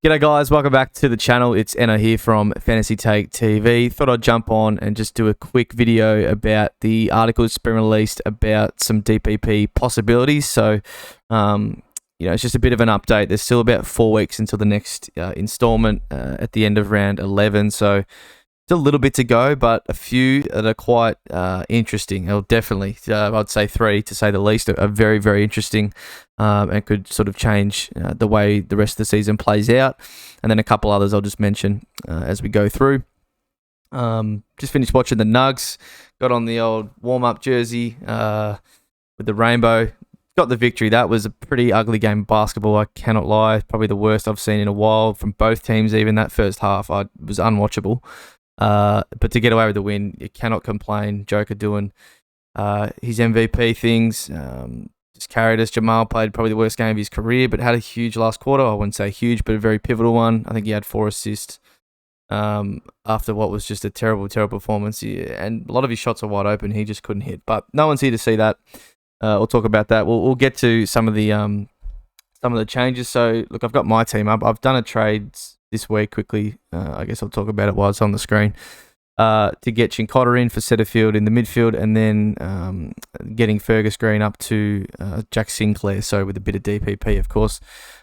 G'day guys, welcome back to the channel. It's Enno here from Fantasy Take TV. Thought I'd jump on and just do a quick video about the article that's been released about some DPP possibilities. So, it's just a bit of an update. There's still about 4 weeks until the next installment at the end of round 11. So, still a little bit to go, but a few that are quite interesting. Definitely, I'd say 3 to say the least, are very, very interesting and could sort of change the way the rest of the season plays out. And then a couple others I'll just mention as we go through. Just finished watching the Nugs. Got on the old warm-up jersey with the rainbow. Got the victory. That was a pretty ugly game of basketball, I cannot lie. Probably the worst I've seen in a while from both teams. Even that first half was unwatchable. But to get away with the win, you cannot complain. Joker doing his MVP things. Just carried us. Jamal played probably the worst game of his career, but had a huge last quarter. I wouldn't say huge, but a very pivotal one. I think he had 4 assists after what was just a terrible, terrible performance. And a lot of his shots are wide open. He just couldn't hit. But no one's here to see that. We'll talk about that. We'll get to some of the changes. So look, I've got my team up. I've done a trade this week quickly. I guess I'll talk about it while it's on the screen. To get Chincotta in for Setterfield in the midfield, and then getting Fergus Green up to Jack Sinclair, so with a bit of DPP, of course.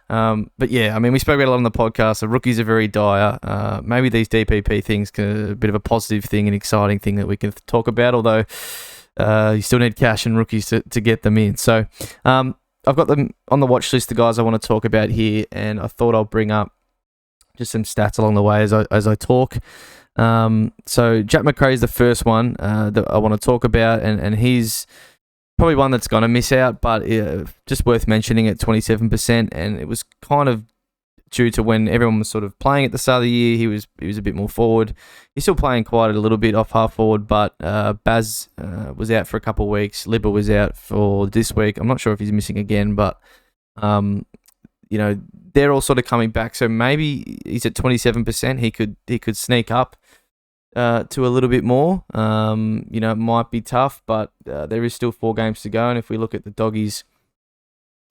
But yeah, I mean, we spoke about it a lot on the podcast. The rookies are very dire. Maybe these DPP things can a bit of a positive thing, an exciting thing that we can talk about, although you still need cash and rookies to get them in. So I've got them on the watch list, the guys I want to talk about here, and I thought I'll bring up just some stats along the way as I talk. So Jack Macrae is the first one that I want to talk about, and he's probably one that's going to miss out, but just worth mentioning at 27%, and it was kind of due to when everyone was sort of playing at the start of the year. He was a bit more forward. He's still playing quite a little bit off half forward, but Baz was out for a couple of weeks. Libba was out for this week. I'm not sure if he's missing again, but they're all sort of coming back. So maybe he's at 27%. He could sneak up to a little bit more. It might be tough, but there is still 4 games to go. And if we look at the Doggies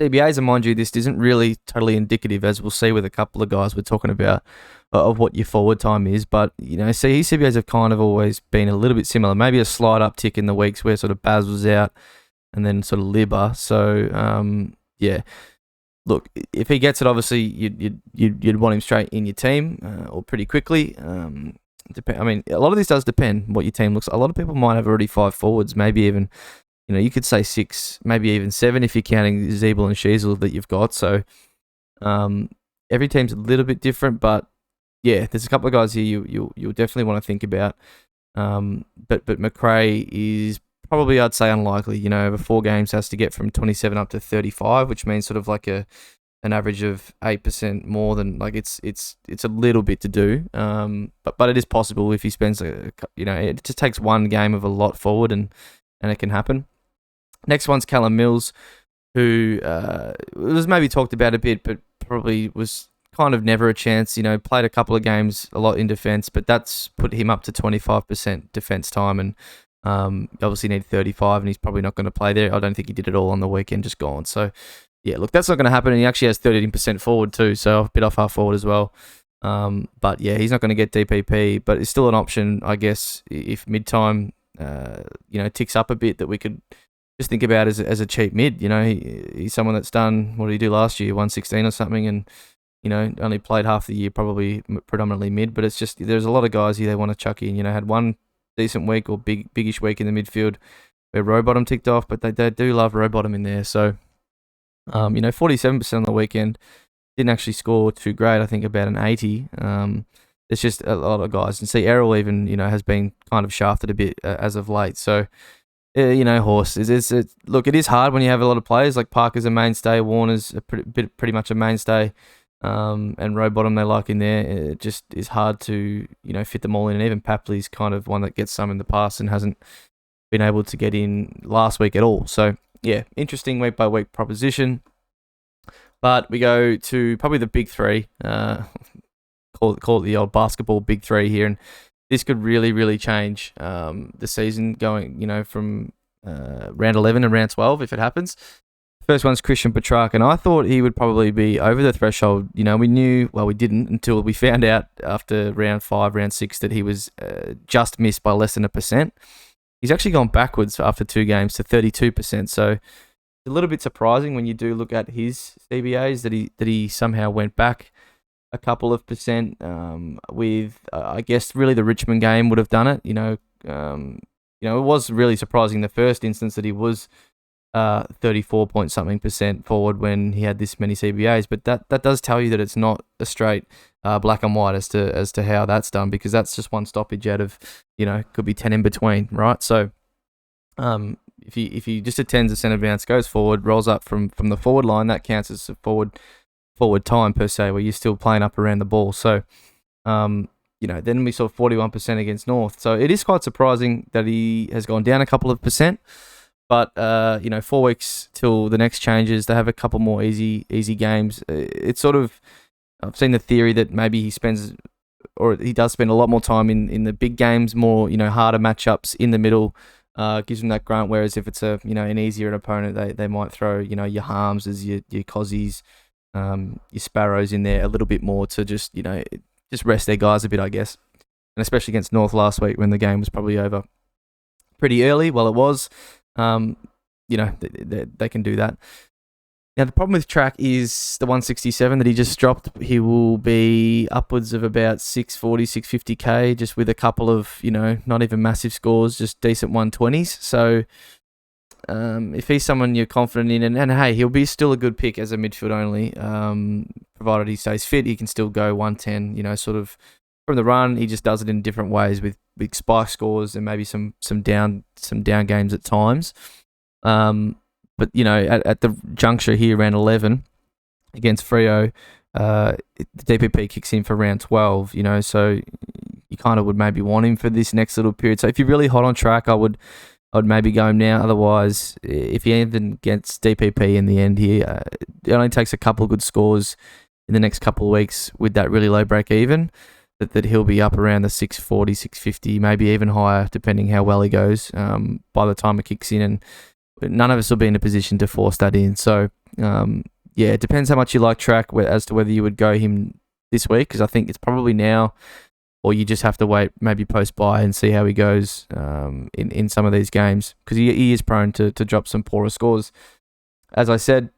CBAs, and mind you, this isn't really totally indicative, as we'll see with a couple of guys we're talking about, of what your forward time is. But, CBAs have kind of always been a little bit similar. Maybe a slight uptick in the weeks where sort of Baz was out and then sort of Libba. So, yeah. Look, if he gets it, obviously you'd want him straight in your team or pretty quickly. I mean, a lot of this does depend what your team looks like. A lot of people might have already 5 forwards, maybe even, you could say 6, maybe even 7 if you're counting Zeeble and Sheasel that you've got. So every team's a little bit different, but yeah, there's a couple of guys here you'll definitely want to think about. But Macrae is probably, I'd say, unlikely. Over 4 games has to get from 27 up to 35, which means sort of like an average of 8% more than, like, it's a little bit to do. But it is possible if he spends it just takes 1 game of a lot forward and it can happen. Next one's Callum Mills, who was maybe talked about a bit, but probably was kind of never a chance. Played a couple of games a lot in defence, but that's put him up to 25% defence time, and obviously need 35, and he's probably not going to play there. I don't think he did it all on the weekend, just gone. So yeah, look, that's not going to happen. And he actually has 13% forward too, so a bit off half forward as well. But yeah, he's not going to get DPP, but it's still an option, I guess, if mid-time, ticks up a bit, that we could just think about as a cheap mid. He's someone that's done, what did he do last year, 116 or something, and only played half the year, probably predominantly mid. But it's just, there's a lot of guys here they want to chuck in. Had one decent week or biggish week in the midfield where Rowbottom ticked off, but they do love Rowbottom in there. So 47% on the weekend, didn't actually score too great. I think about an 80. There's just a lot of guys, and see Errol even has been kind of shafted a bit as of late. So Horse look, it is hard when you have a lot of players. Like Parker's a mainstay, Warner's pretty much a mainstay, and Rowbottom they like in there. It just is hard to fit them all in, and even Papley's kind of one that gets some in the past and hasn't been able to get in last week at all. So yeah, interesting week by week proposition. But we go to probably the big 3. Call it the old basketball big 3 here, and this could really, really change the season going, from round 11 and round 12 if it happens. First one's Christian Petracca, and I thought he would probably be over the threshold. You know, we didn't until we found out after round 5, round 6 that he was just missed by less than 1%. He's actually gone backwards after 2 games to 32%. So a little bit surprising when you do look at his CBAs that he somehow went back a couple of percent. With I guess really the Richmond game would have done it. It was really surprising the first instance that he was 34 point something percent forward when he had this many CBAs, but that does tell you that it's not a straight black and white as to how that's done, because that's just one stoppage out of could be 10 in between, right? So if he just attends a centre bounce, goes forward, rolls up from the forward line, that counts as a forward time per se, where you're still playing up around the ball. So then we saw 41% against North. So it is quite surprising that he has gone down a couple of percent. But 4 weeks till the next changes, they have a couple more easy games. It's sort of, I've seen the theory that maybe he does spend a lot more time in the big games, more harder matchups in the middle, gives him that grunt. Whereas if it's an easier opponent, they might throw your Harmses, your Cossies, your Sparrows in there a little bit more to just rest their guys a bit, I guess. And especially against North last week when the game was probably over pretty early. Well, it was. They can do that. Now, the problem with Track is the 167 that he just dropped. He will be upwards of about 640, 650k, just with a couple of, not even massive scores, just decent 120s. So if he's someone you're confident in, and hey, he'll be still a good pick as a midfield only, provided he stays fit, he can still go 110, sort of from the run. He just does it in different ways with big spike scores and maybe some down games at times. But at the juncture here, round 11 against Freo, the DPP kicks in for round 12. So you kind of would maybe want him for this next little period. So if you're really hot on Track, I'd maybe go him now. Otherwise, if he even gets DPP in the end here, it only takes a couple of good scores in the next couple of weeks with that really low break even, that he'll be up around the 640, 650, maybe even higher, depending how well he goes by the time it kicks in. And none of us will be in a position to force that in. So, it depends how much you like Track as to whether you would go him this week, because I think it's probably now, or you just have to wait, maybe post-bye and see how he goes in some of these games, because he is prone to drop some poorer scores. As I said,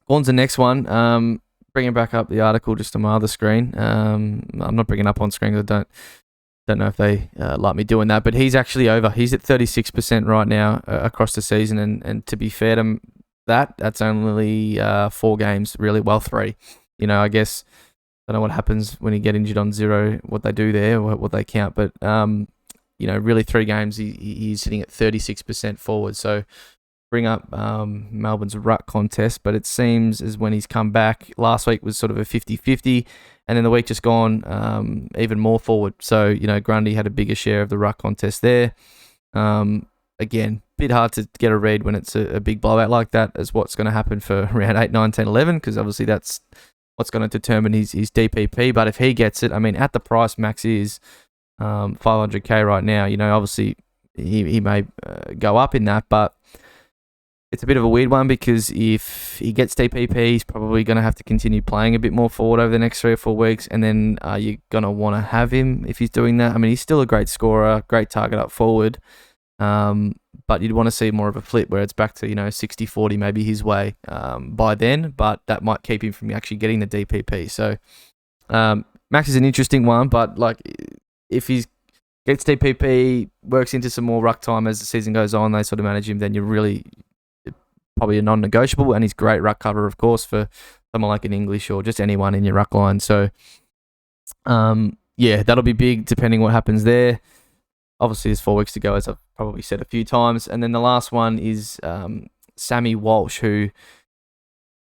Gawn's the next one. Bringing back up the article just on my other screen. I'm not bringing it up on screen because I don't know if they like me doing that, but he's actually over. He's at 36% right now across the season, and to be fair to that's only 4 games, really. Well, 3. I guess I don't know what happens when you get injured on 0, what they do there, what they count, but really 3 games he's sitting at 36% forward. So bring up Melbourne's ruck contest, but it seems as when he's come back, last week was sort of a 50-50, and then the week just gone even more forward. So, Grundy had a bigger share of the ruck contest there. Again, bit hard to get a read when it's a big blowout like that as what's going to happen for round 8, 9, 10, 11, because obviously that's what's going to determine his DPP. But if he gets it, at the price Max is 500k right now, obviously he may go up in that, but it's a bit of a weird one, because if he gets DPP, he's probably going to have to continue playing a bit more forward over the next 3 or 4 weeks. And then are you going to want to have him if he's doing that? He's still a great scorer, great target up forward. But you'd want to see more of a flip where it's back to, 60-40 maybe his way by then. But that might keep him from actually getting the DPP. So Max is an interesting one, but if he gets DPP, works into some more ruck time as the season goes on, they sort of manage him, then you're really probably a non-negotiable, and he's great ruck cover, of course, for someone like an English or just anyone in your ruck line. So, that'll be big depending what happens there. Obviously, there's 4 weeks to go, as I've probably said a few times. And then the last one is Sammy Walsh, who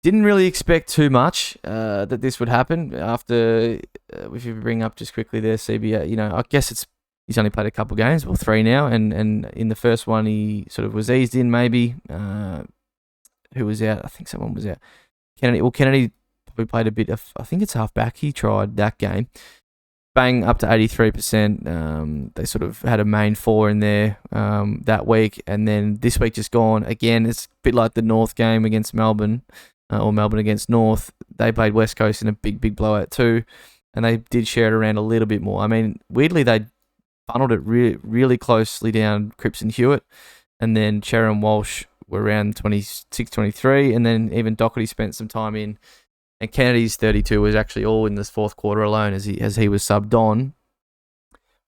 didn't really expect too much that this would happen after, if you bring up just quickly there, CBA, I guess he's only played a couple games, 3 now, and in the first one he sort of was eased in maybe. Who was out? I think someone was out. Kennedy probably played a bit of, I think it's half back he tried that game. bang up to 83%. They sort of had a main four in there that week, and then this week just gone again. It's a bit like the North game against Melbourne, or Melbourne against North. They played West Coast in a big blowout too, and they did share it around a little bit more. I mean, weirdly they funneled it really closely down Cripps and Hewitt, and then Cher and Walsh were around 26, 23, and then even Doherty spent some time in. And Kennedy's 32 was actually all in this fourth quarter alone as he was subbed on.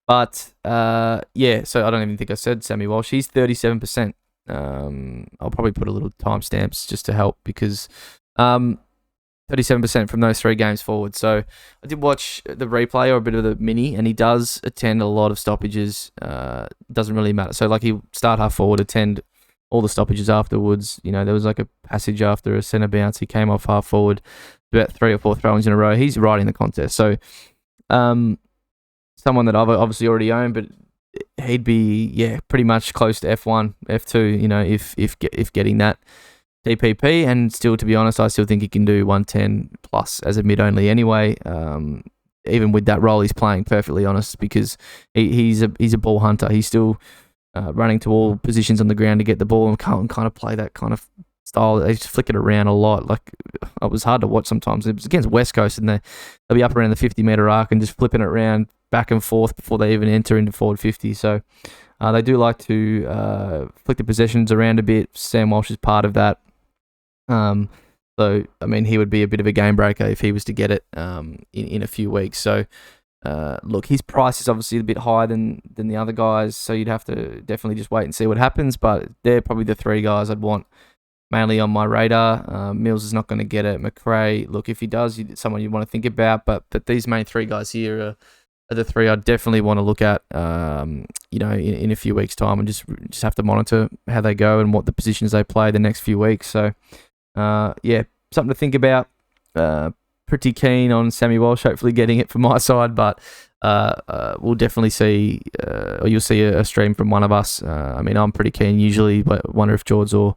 But, yeah, so I don't even think I said Sammy Walsh. He's 37%. I'll probably put a little timestamps just to help because 37% from those 3 games forward. So I did watch the replay or a bit of the mini, and he does attend a lot of stoppages. Doesn't really matter. So, like, he start half forward, attend all the stoppages afterwards. You know, there was like a passage after a centre bounce. He came off half forward, about 3 or 4 throw-ins in a row. He's riding the contest. So, someone that I've obviously already owned, but he'd be, pretty much close to F1, F2, you know, if getting that DPP. And still, to be honest, I still think he can do 110 plus as a mid-only anyway. Even with that role he's playing, perfectly honest, because he's a ball hunter. He's still running to all positions on the ground to get the ball and kind of play that kind of style. They just flick it around a lot. Like, it was hard to watch sometimes. It was against West Coast, and they'll be up around the 50-metre arc and just flipping it around back and forth before they even enter into forward 50. So they do like to flick the possessions around a bit. Sam Walsh is part of that. So, I mean, he would be a bit of a game breaker if he was to get it in a few weeks. So, look, his price is obviously a bit higher than the other guys, so you'd have to definitely just wait and see what happens. But they're probably the 3 guys I'd want mainly on my radar. Mills is not going to get it. Macrae, look, if he does, someone you want to think about. But these main 3 guys here are the 3 I'd definitely want to look at, you know, in a few weeks' time, and just have to monitor how they go and what the positions they play the next few weeks. So, something to think about. Pretty keen on Sammy Walsh hopefully getting it from my side, but we'll definitely see, or you'll see a stream from one of us. I mean, I'm pretty keen usually, but wonder if George or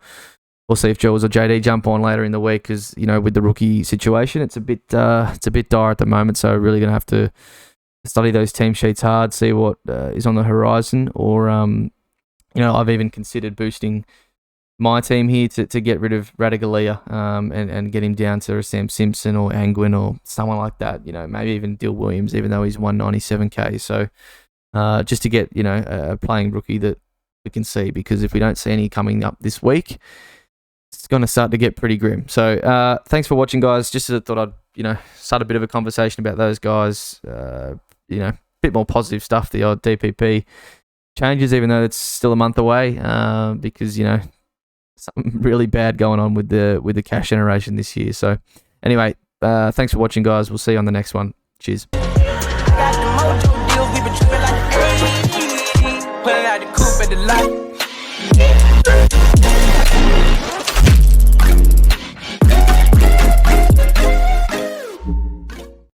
we'll see if George or JD jump on later in the week, because, you know, with the rookie situation, it's a bit dire at the moment. So really going to have to study those team sheets hard, see what is on the horizon, or you know, I've even considered boosting my team here to get rid of Radigalia and get him down to Sam Simpson or Angwin or someone like that. You know, maybe even Dill Williams, even though he's 197k. So just to get, you know, a playing rookie that we can see, because if we don't see any coming up this week, it's going to start to get pretty grim. So thanks for watching, guys. Just thought I'd, you know, start a bit of a conversation about those guys. You know, a bit more positive stuff. The odd DPP changes, even though it's still a month away, because, you know, something really bad going on with the cash generation this year. So anyway, thanks for watching, guys. We'll see you on the next one. Cheers. Got the mojo deals, we been tripping like, hey, pulling out the coupe at the light.